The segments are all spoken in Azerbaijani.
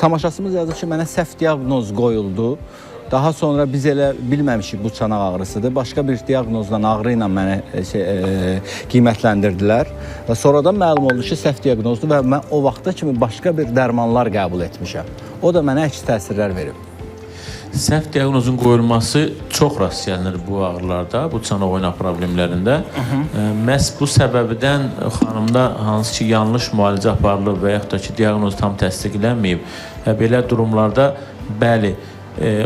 tamaşaçımız yazdı ki, mənə səhv diaqnoz qoyuldu. Daha sonra biz elə bilməmişik bu çanaq ağrısıdır. Başqa bir diaqnozla, ağrı ilə mənə qiymətləndirdilər. Və sonradan məlum oldu ki, səhv diaqnozdur və mən o vaxta kimi başqa bir dərmanlar qəbul etmişəm. O da mənə əks təsirlər verib. Səhv diaqnozun qoyulması çox rast gəlinir bu ağrılarda, bu çanaq oynaq problemlərində. Məhz bu səbəbdən xanımda hansı ki, yanlış müalicə aparılıb və yaxud da ki, diaqnoz tam təsdiqlənməyib. Belə durumlarda, bəli,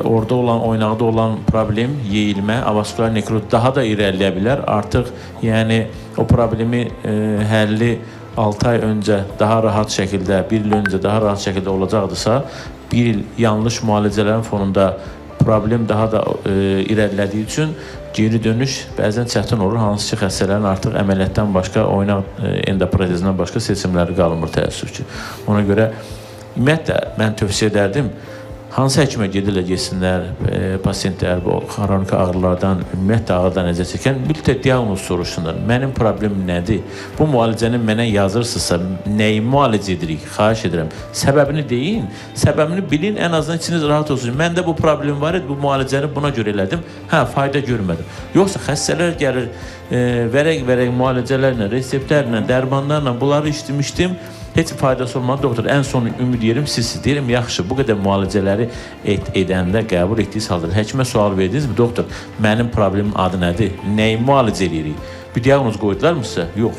orada olan, oynaqda olan problem, yeyilmə, avaskular nekroz daha da irəliləyə bilər. Artıq, yəni, o problemi həlli 6 ay öncə daha rahat şəkildə, 1 il öncə daha rahat şəkildə olacaqdırsa, 1 il yanlış müalicələrin fonunda problem daha da irəlilədiyi üçün geri dönüş bəzən çətin olur. Hansı ki, xəstələrin artıq əməliyyatdan başqa, oynaq endoprotezindən başqa seçimləri qalmır təəssüf ki. Ona görə, ümumiyyətlə, mən tövsiyə edərdim, hansı həkimə gedirlər, yesinlər, pasiyentlər bu xronik ağrılardan, ümumiyyətlə ağrıdan əziyyət çəkən, mütləq diaqnoz soruşsunlar. Mənim problemim nədir? Bu müalicəni mənə yazırsınızsa, nəyi müalicə edirik? Xahiş edirəm. Səbəbini deyin, səbəbini bilin, ən azından içiniz rahat olsun. Məndə bu problem var idi, bu müalicəni buna görə elədim, fayda görmədim. Yoxsa xəstələr gəlir, vərək müalicələrlə, reseptlərlə, dərmanlarla bunları içdim, heç faydası olmadı, doktor. Ən son ümid yerim sizsiz. Deyirəm, yaxşı, bu qədər müalicələri edəndə qəbul etdiyiniz halda həkimə sual verdiniz mi? Doktor, mənim problemin adı nədir? Nəyi müalicə edirik? Bir diaqnoz qoydular mı sizə? Yox.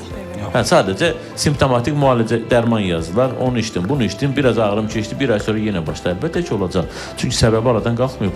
Sadəcə simptomatik müalicə, dərman yazdılar. Onu içdim, bunu içdim, biraz ağrım keçdi, bir ay sonra yenə başlar. Əlbəttə ki, olacaq. Çünki səbəbi aradan qalxmıyor.